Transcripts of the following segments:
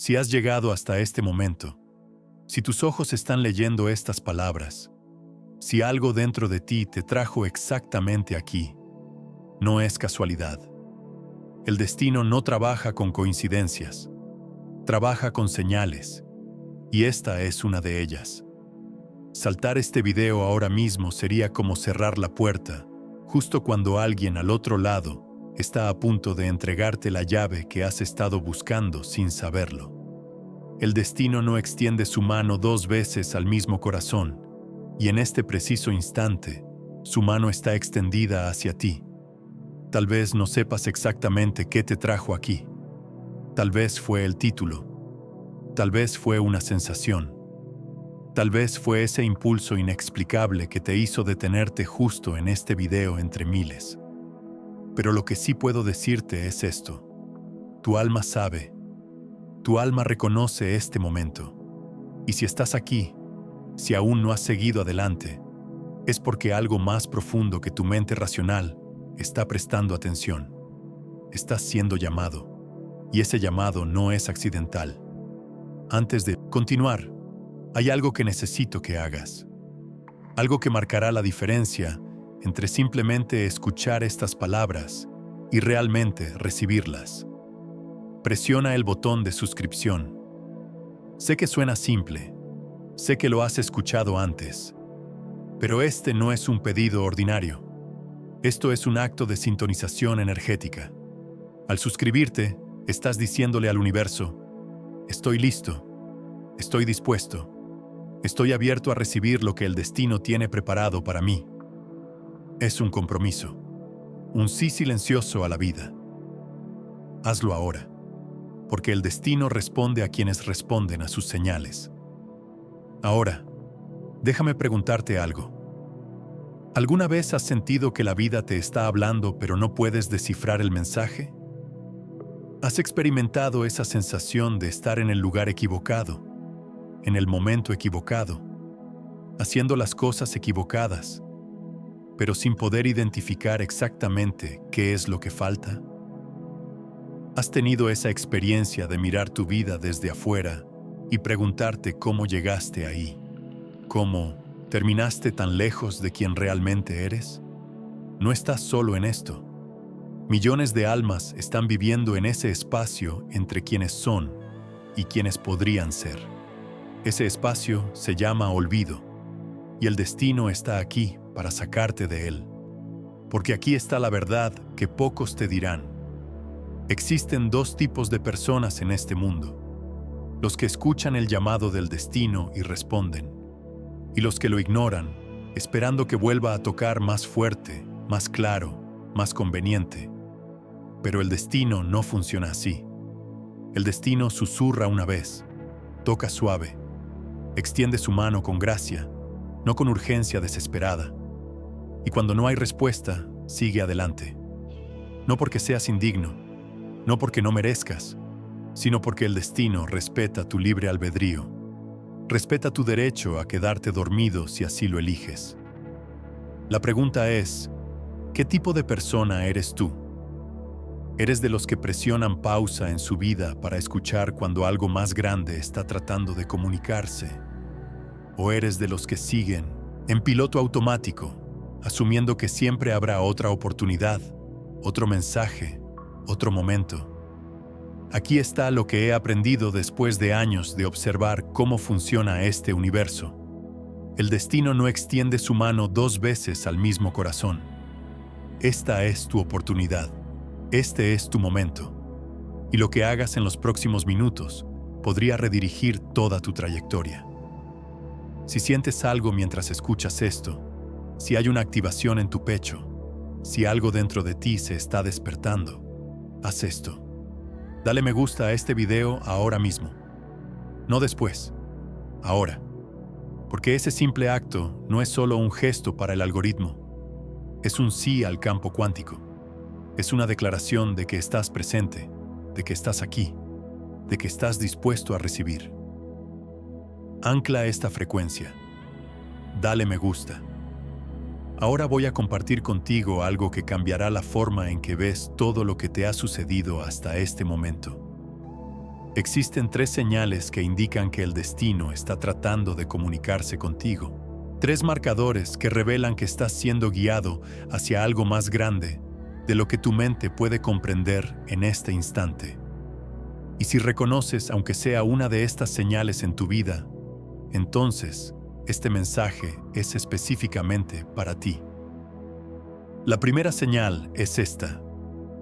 Si has llegado hasta este momento, si tus ojos están leyendo estas palabras, si algo dentro de ti te trajo exactamente aquí, no es casualidad. El destino no trabaja con coincidencias, trabaja con señales, y esta es una de ellas. Saltar este video ahora mismo sería como cerrar la puerta, justo cuando alguien al otro lado está a punto de entregarte la llave que has estado buscando sin saberlo. El destino no extiende su mano 2 veces al mismo corazón, y en este preciso instante, su mano está extendida hacia ti. Tal vez no sepas exactamente qué te trajo aquí. Tal vez fue el título. Tal vez fue una sensación. Tal vez fue ese impulso inexplicable que te hizo detenerte justo en este video entre miles. Pero lo que sí puedo decirte es esto. Tu alma sabe. Tu alma reconoce este momento. Y si estás aquí, si aún no has seguido adelante, es porque algo más profundo que tu mente racional está prestando atención. Estás siendo llamado. Y ese llamado no es accidental. Antes de continuar, hay algo que necesito que hagas. Algo que marcará la diferencia entre simplemente escuchar estas palabras y realmente recibirlas. Presiona el botón de suscripción. Sé que suena simple, sé que lo has escuchado antes, pero este no es un pedido ordinario. Esto es un acto de sintonización energética. Al suscribirte, estás diciéndole al universo: estoy listo, estoy dispuesto, estoy abierto a recibir lo que el destino tiene preparado para mí. Es un compromiso, un sí silencioso a la vida. Hazlo ahora, porque el destino responde a quienes responden a sus señales. Ahora, déjame preguntarte algo. ¿Alguna vez has sentido que la vida te está hablando pero no puedes descifrar el mensaje? ¿Has experimentado esa sensación de estar en el lugar equivocado, en el momento equivocado, haciendo las cosas equivocadas, pero sin poder identificar exactamente qué es lo que falta? ¿Has tenido esa experiencia de mirar tu vida desde afuera y preguntarte cómo llegaste ahí? ¿Cómo terminaste tan lejos de quien realmente eres? No estás solo en esto. Millones de almas están viviendo en ese espacio entre quienes son y quienes podrían ser. Ese espacio se llama olvido, y el destino está aquí para sacarte de él. Porque aquí está la verdad que pocos te dirán. Existen 2 tipos de personas en este mundo: los que escuchan el llamado del destino y responden, y los que lo ignoran, esperando que vuelva a tocar más fuerte, más claro, más conveniente. Pero el destino no funciona así. El destino susurra una vez, toca suave, extiende su mano con gracia, no con urgencia desesperada. Y cuando no hay respuesta, sigue adelante. No porque seas indigno, no porque no merezcas, sino porque el destino respeta tu libre albedrío. Respeta tu derecho a quedarte dormido si así lo eliges. La pregunta es, ¿qué tipo de persona eres tú? ¿Eres de los que presionan pausa en su vida para escuchar cuando algo más grande está tratando de comunicarse? ¿O eres de los que siguen en piloto automático, asumiendo que siempre habrá otra oportunidad, otro mensaje, otro momento? Aquí está lo que he aprendido después de años de observar cómo funciona este universo. El destino no extiende su mano 2 veces al mismo corazón. Esta es tu oportunidad. Este es tu momento. Y lo que hagas en los próximos minutos podría redirigir toda tu trayectoria. Si sientes algo mientras escuchas esto, si hay una activación en tu pecho, si algo dentro de ti se está despertando, haz esto. Dale me gusta a este video ahora mismo. No después, ahora. Porque ese simple acto no es solo un gesto para el algoritmo. Es un sí al campo cuántico. Es una declaración de que estás presente, de que estás aquí, de que estás dispuesto a recibir. Ancla esta frecuencia. Dale me gusta. Ahora voy a compartir contigo algo que cambiará la forma en que ves todo lo que te ha sucedido hasta este momento. Existen 3 señales que indican que el destino está tratando de comunicarse contigo. 3 marcadores que revelan que estás siendo guiado hacia algo más grande de lo que tu mente puede comprender en este instante. Y si reconoces, aunque sea una de estas señales en tu vida, entonces este mensaje es específicamente para ti. La primera señal es esta: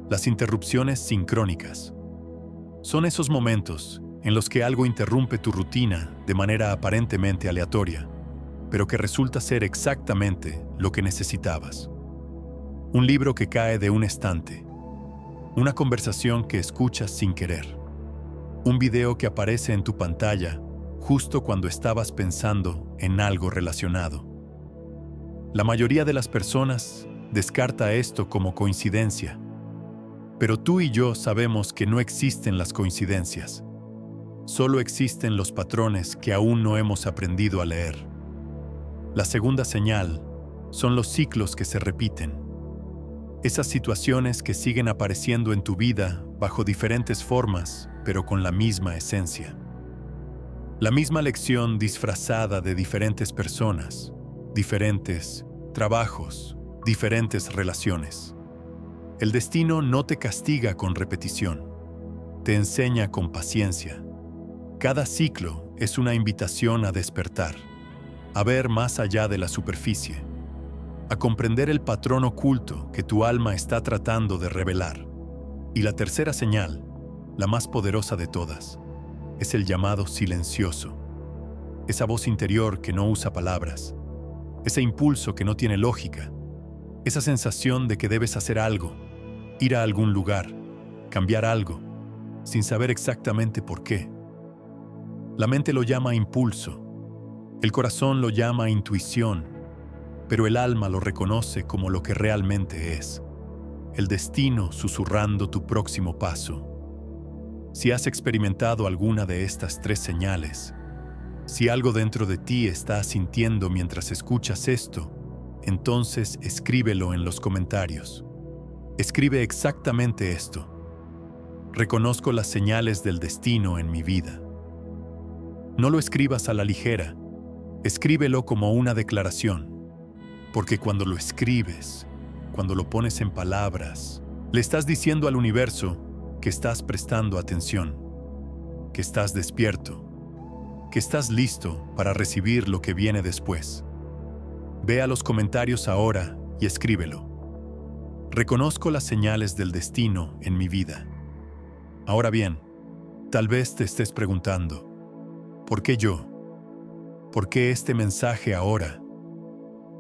las interrupciones sincrónicas. Son esos momentos en los que algo interrumpe tu rutina de manera aparentemente aleatoria, pero que resulta ser exactamente lo que necesitabas. Un libro que cae de un estante, una conversación que escuchas sin querer, un video que aparece en tu pantalla justo cuando estabas pensando en algo relacionado. La mayoría de las personas descarta esto como coincidencia, pero tú y yo sabemos que no existen las coincidencias. Solo existen los patrones que aún no hemos aprendido a leer. La segunda señal son los ciclos que se repiten. Esas situaciones que siguen apareciendo en tu vida bajo diferentes formas, pero con la misma esencia. La misma lección disfrazada de diferentes personas, diferentes trabajos, diferentes relaciones. El destino no te castiga con repetición, te enseña con paciencia. Cada ciclo es una invitación a despertar, a ver más allá de la superficie, a comprender el patrón oculto que tu alma está tratando de revelar. Y la tercera señal, la más poderosa de todas, es el llamado silencioso. Esa voz interior que no usa palabras, ese impulso que no tiene lógica, esa sensación de que debes hacer algo, ir a algún lugar, cambiar algo, sin saber exactamente por qué. La mente lo llama impulso, el corazón lo llama intuición, pero el alma lo reconoce como lo que realmente es: el destino susurrando tu próximo paso. Si has experimentado alguna de estas 3 señales, si algo dentro de ti está sintiendo mientras escuchas esto, entonces escríbelo en los comentarios. Escribe exactamente esto: reconozco las señales del destino en mi vida. No lo escribas a la ligera, escríbelo como una declaración, porque cuando lo escribes, cuando lo pones en palabras, le estás diciendo al universo que estás prestando atención, que estás despierto, que estás listo para recibir lo que viene después. Ve a los comentarios ahora y escríbelo. Reconozco las señales del destino en mi vida. Ahora bien, tal vez te estés preguntando, ¿por qué yo? ¿Por qué este mensaje ahora?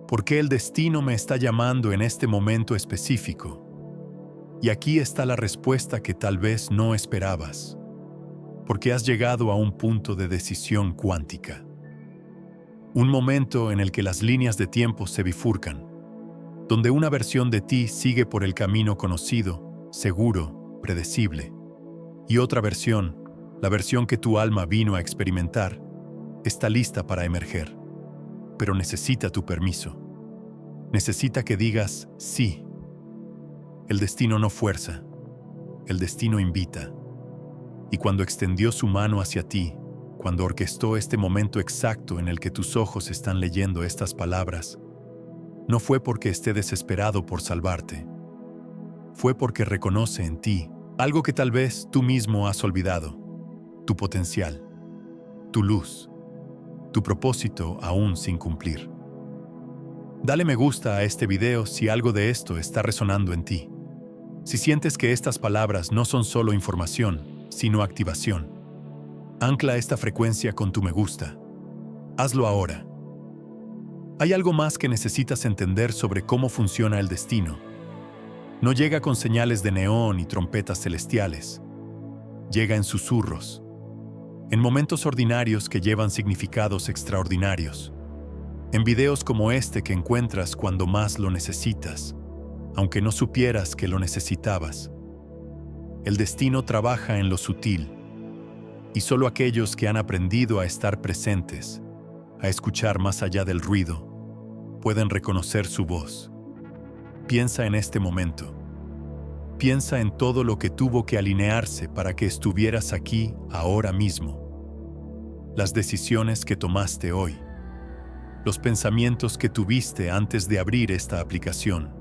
¿Por qué el destino me está llamando en este momento específico? Y aquí está la respuesta que tal vez no esperabas. Porque has llegado a un punto de decisión cuántica. Un momento en el que las líneas de tiempo se bifurcan, donde una versión de ti sigue por el camino conocido, seguro, predecible, y otra versión, la versión que tu alma vino a experimentar, está lista para emerger. Pero necesita tu permiso. Necesita que digas sí. El destino no fuerza, el destino invita. Y cuando extendió su mano hacia ti, cuando orquestó este momento exacto en el que tus ojos están leyendo estas palabras, no fue porque esté desesperado por salvarte. Fue porque reconoce en ti algo que tal vez tú mismo has olvidado: tu potencial, tu luz, tu propósito aún sin cumplir. Dale me gusta a este video si algo de esto está resonando en ti. Si sientes que estas palabras no son solo información, sino activación, ancla esta frecuencia con tu me gusta. Hazlo ahora. Hay algo más que necesitas entender sobre cómo funciona el destino. No llega con señales de neón y trompetas celestiales. Llega en susurros, en momentos ordinarios que llevan significados extraordinarios, en videos como este que encuentras cuando más lo necesitas, aunque no supieras que lo necesitabas. El destino trabaja en lo sutil, y solo aquellos que han aprendido a estar presentes, a escuchar más allá del ruido, pueden reconocer su voz. Piensa en este momento. Piensa en todo lo que tuvo que alinearse para que estuvieras aquí ahora mismo. Las decisiones que tomaste hoy. Los pensamientos que tuviste antes de abrir esta aplicación.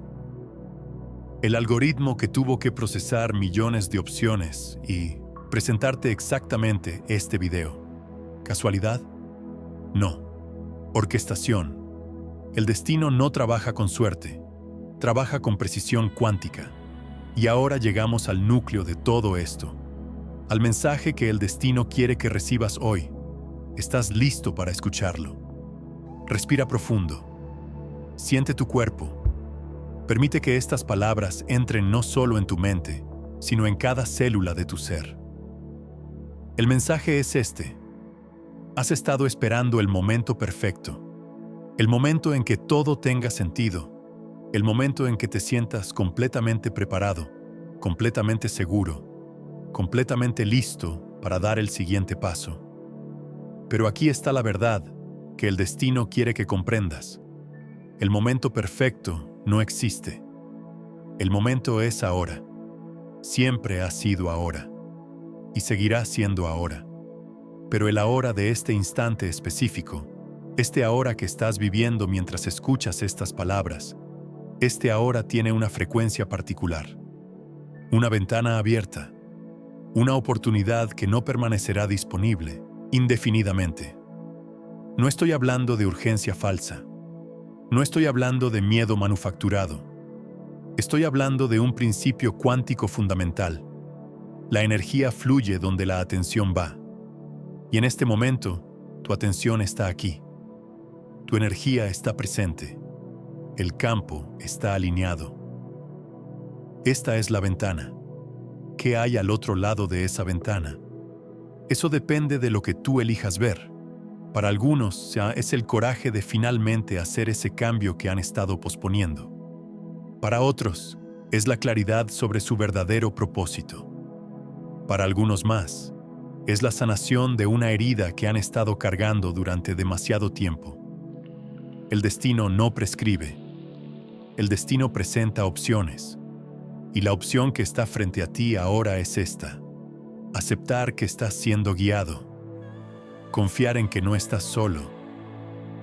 El algoritmo que tuvo que procesar millones de opciones y presentarte exactamente este video. ¿Casualidad? No. Orquestación. El destino no trabaja con suerte, trabaja con precisión cuántica. Y ahora llegamos al núcleo de todo esto, al mensaje que el destino quiere que recibas hoy. ¿Estás listo para escucharlo? Respira profundo. Siente tu cuerpo. Permite que estas palabras entren no solo en tu mente, sino en cada célula de tu ser. El mensaje es este. Has estado esperando el momento perfecto, el momento en que todo tenga sentido, el momento en que te sientas completamente preparado, completamente seguro, completamente listo para dar el siguiente paso. Pero aquí está la verdad que el destino quiere que comprendas. El momento perfecto no existe. El momento es ahora. Siempre ha sido ahora. Y seguirá siendo ahora. Pero el ahora de este instante específico, este ahora que estás viviendo mientras escuchas estas palabras, este ahora tiene una frecuencia particular. Una ventana abierta. Una oportunidad que no permanecerá disponible indefinidamente. No estoy hablando de urgencia falsa. No estoy hablando de miedo manufacturado. Estoy hablando de un principio cuántico fundamental. La energía fluye donde la atención va. Y en este momento, tu atención está aquí. Tu energía está presente. El campo está alineado. Esta es la ventana. ¿Qué hay al otro lado de esa ventana? Eso depende de lo que tú elijas ver. Para algunos es el coraje de finalmente hacer ese cambio que han estado posponiendo. Para otros, es la claridad sobre su verdadero propósito. Para algunos más, es la sanación de una herida que han estado cargando durante demasiado tiempo. El destino no prescribe. El destino presenta opciones. Y la opción que está frente a ti ahora es esta. Aceptar que estás siendo guiado. Confiar en que no estás solo.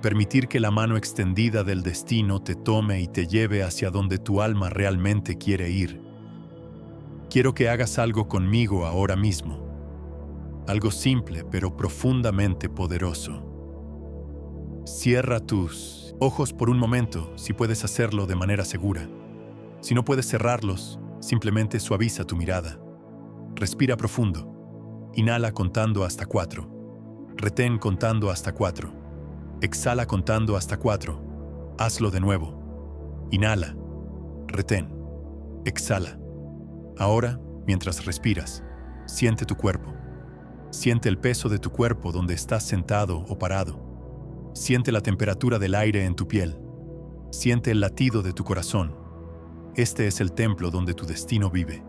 Permitir que la mano extendida del destino te tome y te lleve hacia donde tu alma realmente quiere ir. Quiero que hagas algo conmigo ahora mismo. Algo simple pero profundamente poderoso. Cierra tus ojos por un momento si puedes hacerlo de manera segura. Si no puedes cerrarlos, simplemente suaviza tu mirada. Respira profundo. Inhala contando hasta 4. Retén contando hasta 4. Exhala contando hasta 4. Hazlo de nuevo. Inhala. Retén. Exhala. Ahora, mientras respiras, siente tu cuerpo. Siente el peso de tu cuerpo donde estás sentado o parado. Siente la temperatura del aire en tu piel. Siente el latido de tu corazón. Este es el templo donde tu destino vive.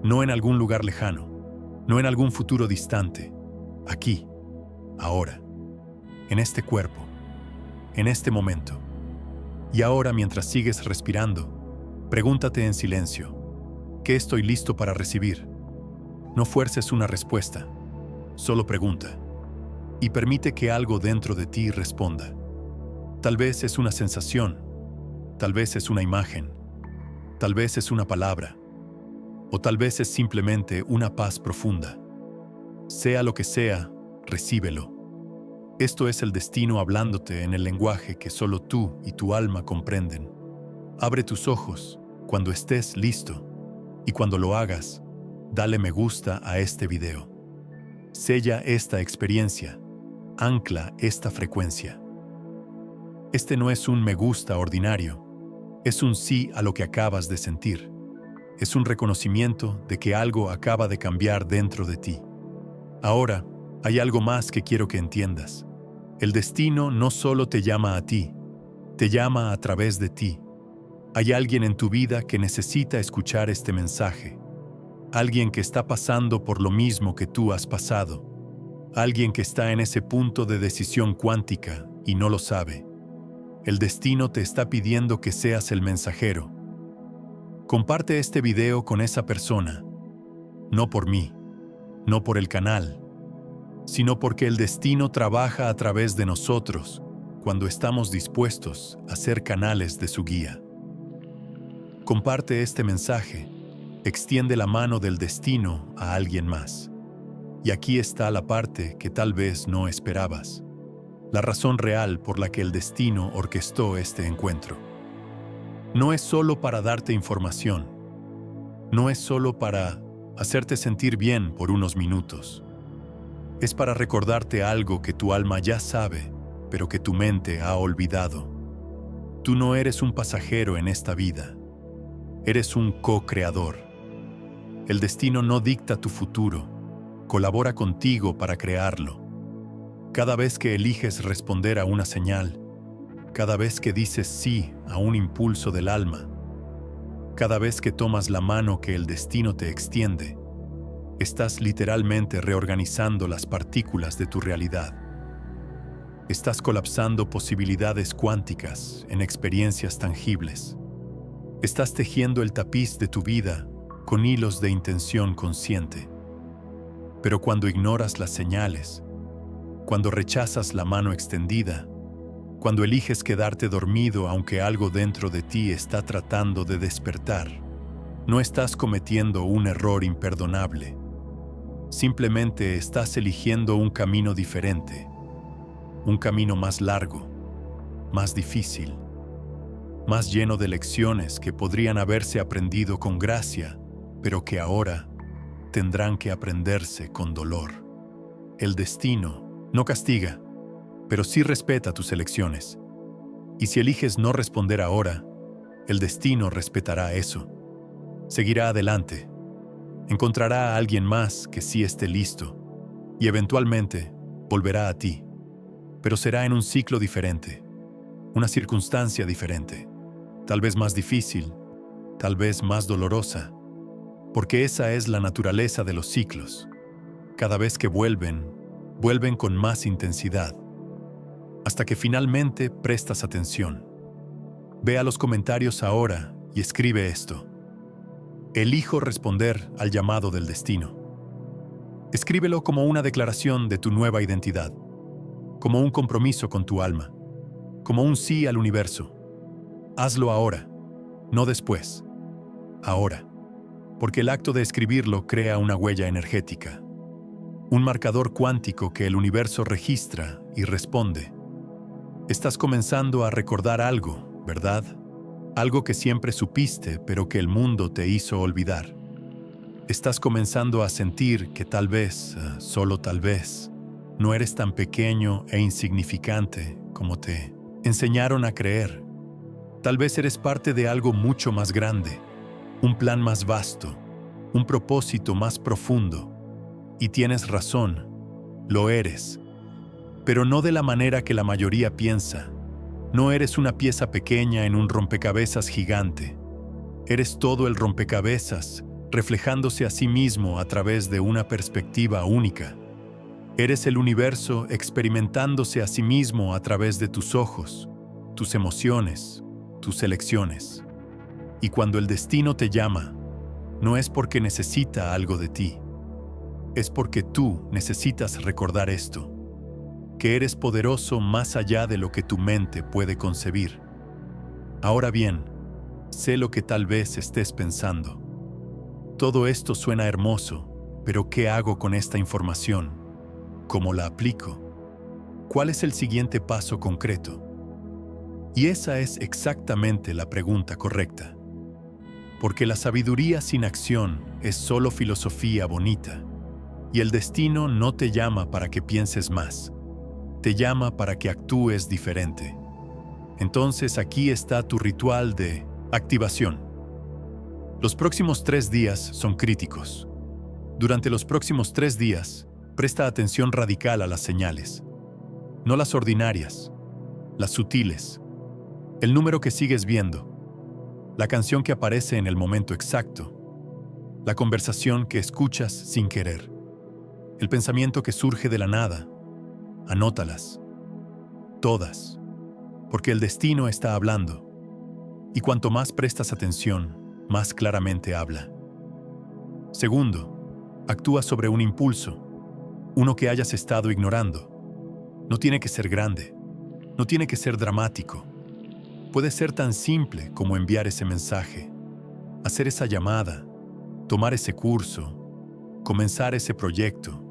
No en algún lugar lejano, no en algún futuro distante. Aquí, ahora, en este cuerpo, en este momento. Y ahora, mientras sigues respirando, pregúntate en silencio, ¿qué estoy listo para recibir? No fuerces una respuesta, solo pregunta. Y permite que algo dentro de ti responda. Tal vez es una sensación, tal vez es una imagen, tal vez es una palabra, o tal vez es simplemente una paz profunda. Sea lo que sea, recíbelo. Esto es el destino hablándote en el lenguaje que solo tú y tu alma comprenden. Abre tus ojos cuando estés listo y cuando lo hagas, dale me gusta a este video. Sella esta experiencia. Ancla esta frecuencia. Este no es un me gusta ordinario, es un sí a lo que acabas de sentir. Es un reconocimiento de que algo acaba de cambiar dentro de ti. Ahora, hay algo más que quiero que entiendas. El destino no solo te llama a ti, te llama a través de ti. Hay alguien en tu vida que necesita escuchar este mensaje. Alguien que está pasando por lo mismo que tú has pasado. Alguien que está en ese punto de decisión cuántica y no lo sabe. El destino te está pidiendo que seas el mensajero. Comparte este video con esa persona, no por mí, no por el canal, sino porque el destino trabaja a través de nosotros cuando estamos dispuestos a ser canales de su guía. Comparte este mensaje, extiende la mano del destino a alguien más. Y aquí está la parte que tal vez no esperabas, la razón real por la que el destino orquestó este encuentro. No es solo para darte información, no es solo para hacerte sentir bien por unos minutos. Es para recordarte algo que tu alma ya sabe, pero que tu mente ha olvidado. Tú no eres un pasajero en esta vida, eres un co-creador. El destino no dicta tu futuro, colabora contigo para crearlo. Cada vez que eliges responder a una señal, cada vez que dices sí a un impulso del alma, cada vez que tomas la mano que el destino te extiende, estás literalmente reorganizando las partículas de tu realidad. Estás colapsando posibilidades cuánticas en experiencias tangibles. Estás tejiendo el tapiz de tu vida con hilos de intención consciente. Pero cuando ignoras las señales, cuando rechazas la mano extendida, cuando eliges quedarte dormido aunque algo dentro de ti está tratando de despertar, no estás cometiendo un error imperdonable. Simplemente estás eligiendo un camino diferente, un camino más largo, más difícil, más lleno de lecciones que podrían haberse aprendido con gracia, pero que ahora tendrán que aprenderse con dolor. El destino no castiga, pero sí respeta tus elecciones. Y si eliges no responder ahora, el destino respetará eso. Seguirá adelante. Encontrará a alguien más que sí esté listo. Y eventualmente volverá a ti. Pero será en un ciclo diferente. Una circunstancia diferente. Tal vez más difícil. Tal vez más dolorosa. Porque esa es la naturaleza de los ciclos. Cada vez que vuelven con más intensidad. Hasta que finalmente prestas atención. Ve a los comentarios ahora y escribe esto. Elijo responder al llamado del destino. Escríbelo como una declaración de tu nueva identidad, como un compromiso con tu alma, como un sí al universo. Hazlo ahora, no después. Ahora. Porque el acto de escribirlo crea una huella energética, un marcador cuántico que el universo registra y responde. Estás comenzando a recordar algo, ¿verdad? Algo que siempre supiste, pero que el mundo te hizo olvidar. Estás comenzando a sentir que tal vez, solo tal vez, no eres tan pequeño e insignificante como te enseñaron a creer. Tal vez eres parte de algo mucho más grande, un plan más vasto, un propósito más profundo. Y tienes razón, lo eres. Pero no de la manera que la mayoría piensa. No eres una pieza pequeña en un rompecabezas gigante. Eres todo el rompecabezas, reflejándose a sí mismo a través de una perspectiva única. Eres el universo experimentándose a sí mismo a través de tus ojos, tus emociones, tus elecciones. Y cuando el destino te llama, no es porque necesita algo de ti. Es porque tú necesitas recordar esto, que eres poderoso más allá de lo que tu mente puede concebir. Ahora bien, sé lo que tal vez estés pensando. Todo esto suena hermoso, pero ¿qué hago con esta información? ¿Cómo la aplico? ¿Cuál es el siguiente paso concreto? Y esa es exactamente la pregunta correcta. Porque la sabiduría sin acción es solo filosofía bonita. Y el destino no te llama para que pienses más. Te llama para que actúes diferente. Entonces aquí está tu ritual de activación. Los próximos 3 días son críticos. Durante los próximos 3 días, presta atención radical a las señales. No las ordinarias, las sutiles. El número que sigues viendo. La canción que aparece en el momento exacto. La conversación que escuchas sin querer. El pensamiento que surge de la nada. Anótalas. Todas. Porque el destino está hablando. Y cuanto más prestas atención, más claramente habla. Segundo, actúa sobre un impulso, uno que hayas estado ignorando. No tiene que ser grande, no tiene que ser dramático. Puede ser tan simple como enviar ese mensaje, hacer esa llamada, tomar ese curso, comenzar ese proyecto.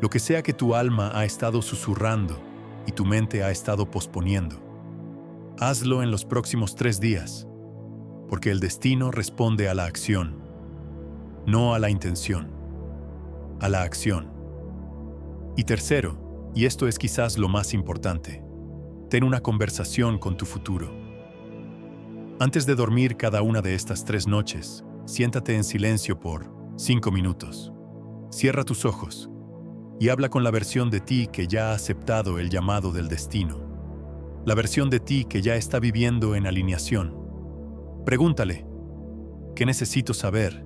Lo que sea que tu alma ha estado susurrando y tu mente ha estado posponiendo. Hazlo en los próximos 3 días, porque el destino responde a la acción, no a la intención, a la acción. Y tercero, y esto es quizás lo más importante, ten una conversación con tu futuro. Antes de dormir cada una de estas 3 noches, siéntate en silencio por 5 minutos. Cierra tus ojos y habla con la versión de ti que ya ha aceptado el llamado del destino. La versión de ti que ya está viviendo en alineación. Pregúntale, ¿qué necesito saber?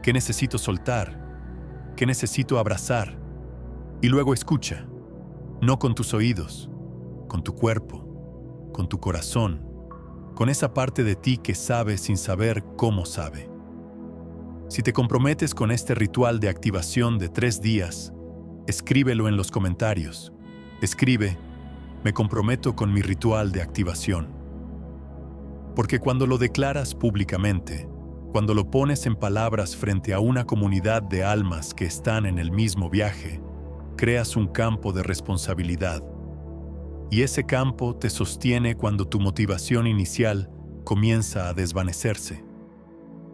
¿Qué necesito soltar? ¿Qué necesito abrazar? Y luego escucha, no con tus oídos, con tu cuerpo, con tu corazón, con esa parte de ti que sabe sin saber cómo sabe. Si te comprometes con este ritual de activación de 3 días, escríbelo en los comentarios. Escribe, me comprometo con mi ritual de activación. Porque cuando lo declaras públicamente, cuando lo pones en palabras frente a una comunidad de almas que están en el mismo viaje, creas un campo de responsabilidad. Y ese campo te sostiene cuando tu motivación inicial comienza a desvanecerse.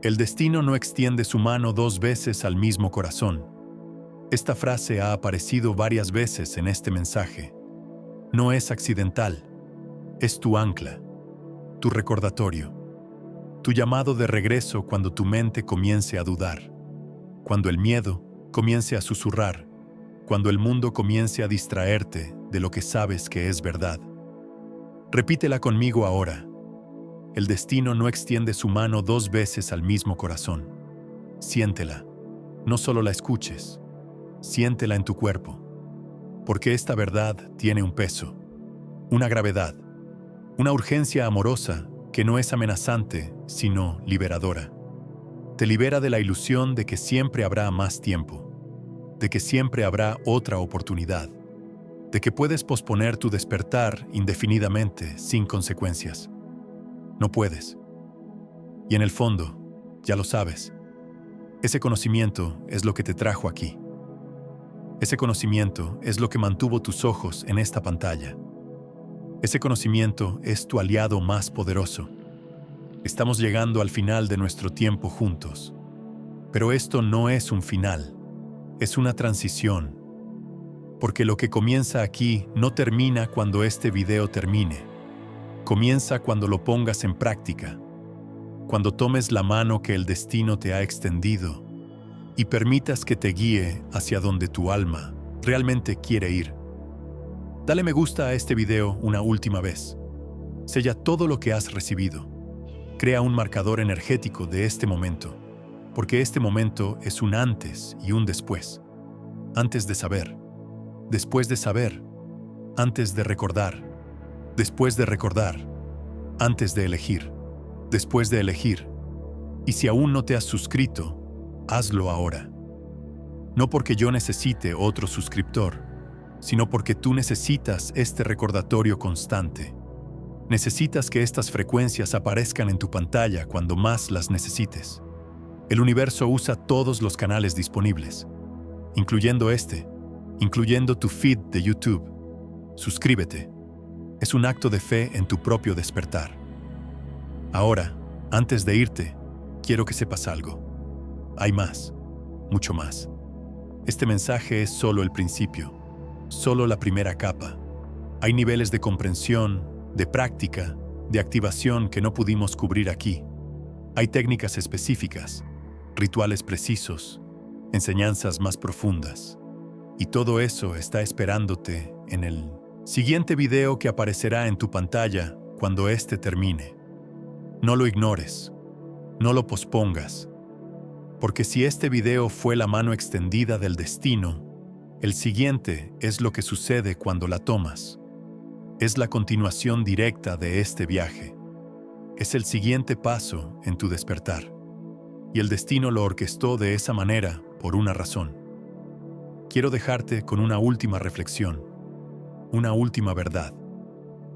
El destino no extiende su mano 2 veces al mismo corazón. Esta frase ha aparecido varias veces en este mensaje. No es accidental, es tu ancla, tu recordatorio, tu llamado de regreso cuando tu mente comience a dudar, cuando el miedo comience a susurrar, cuando el mundo comience a distraerte de lo que sabes que es verdad. Repítela conmigo ahora. El destino no extiende su mano 2 veces al mismo corazón. Siéntela, no solo la escuches, siéntela en tu cuerpo, porque esta verdad tiene un peso, una gravedad, una urgencia amorosa que no es amenazante, sino liberadora. Te libera de la ilusión de que siempre habrá más tiempo, de que siempre habrá otra oportunidad, de que puedes posponer tu despertar indefinidamente sin consecuencias. No puedes. Y en el fondo, ya lo sabes, ese conocimiento es lo que te trajo aquí. Ese conocimiento es lo que mantuvo tus ojos en esta pantalla. Ese conocimiento es tu aliado más poderoso. Estamos llegando al final de nuestro tiempo juntos. Pero esto no es un final, es una transición. Porque lo que comienza aquí no termina cuando este video termine. Comienza cuando lo pongas en práctica, cuando tomes la mano que el destino te ha extendido y permitas que te guíe hacia donde tu alma realmente quiere ir. Dale me gusta a este video una última vez. Sella todo lo que has recibido. Crea un marcador energético de este momento, porque este momento es un antes y un después. Antes de saber, después de saber, antes de recordar, después de recordar, antes de elegir, después de elegir. Y si aún no te has suscrito, hazlo ahora. No porque yo necesite otro suscriptor, sino porque tú necesitas este recordatorio constante. Necesitas que estas frecuencias aparezcan en tu pantalla cuando más las necesites. El universo usa todos los canales disponibles, incluyendo incluyendo tu feed de YouTube. Suscríbete. Es un acto de fe en tu propio despertar. Ahora, antes de irte, quiero que sepas algo. Hay más, mucho más. Este mensaje es solo el principio, solo la primera capa. Hay niveles de comprensión, de práctica, de activación que no pudimos cubrir aquí. Hay técnicas específicas, rituales precisos, enseñanzas más profundas. Y todo eso está esperándote en el siguiente video que aparecerá en tu pantalla cuando este termine. No lo ignores, no lo pospongas, porque si este video fue la mano extendida del destino, el siguiente es lo que sucede cuando la tomas. Es la continuación directa de este viaje. Es el siguiente paso en tu despertar. Y el destino lo orquestó de esa manera por una razón. Quiero dejarte con una última reflexión, una última verdad.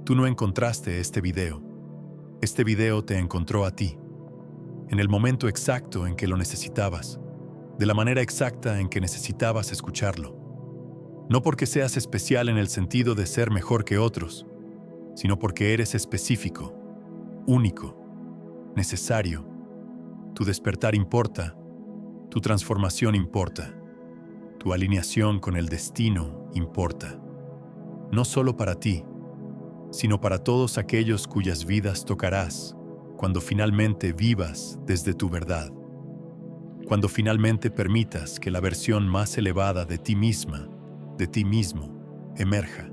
Tú no encontraste este video. Este video te encontró a ti, en el momento exacto en que lo necesitabas, de la manera exacta en que necesitabas escucharlo. No porque seas especial en el sentido de ser mejor que otros, sino porque eres específico, único, necesario. Tu despertar importa, tu transformación importa, tu alineación con el destino importa. No solo para ti, sino para todos aquellos cuyas vidas tocarás cuando finalmente vivas desde tu verdad. Cuando finalmente permitas que la versión más elevada de ti misma, de ti mismo, emerja.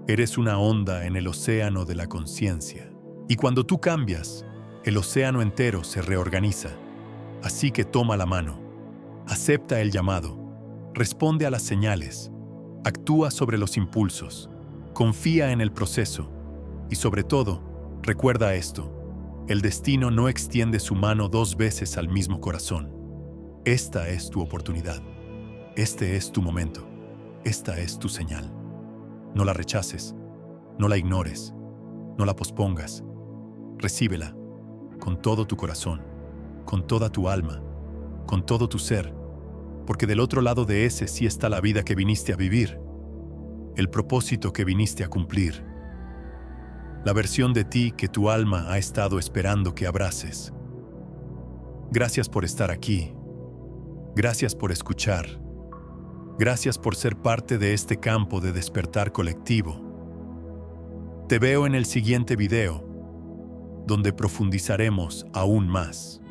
Eres una onda en el océano de la conciencia. Y cuando tú cambias, el océano entero se reorganiza. Así que toma la mano, acepta el llamado, responde a las señales, actúa sobre los impulsos, confía en el proceso y sobre todo, recuerda esto: el destino no extiende su mano 2 veces al mismo corazón. Esta es tu oportunidad. Este es tu momento. Esta es tu señal. No la rechaces, no la ignores, no la pospongas. Recíbela con todo tu corazón, con toda tu alma, con todo tu ser, porque del otro lado de ese sí está la vida que viniste a vivir, el propósito que viniste a cumplir, la versión de ti que tu alma ha estado esperando que abraces. Gracias por estar aquí. Gracias por escuchar. Gracias por ser parte de este campo de despertar colectivo. Te veo en el siguiente video, donde profundizaremos aún más,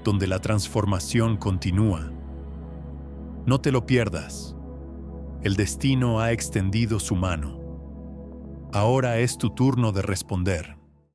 donde la transformación continúa. No te lo pierdas. El destino ha extendido su mano. Ahora es tu turno de responder.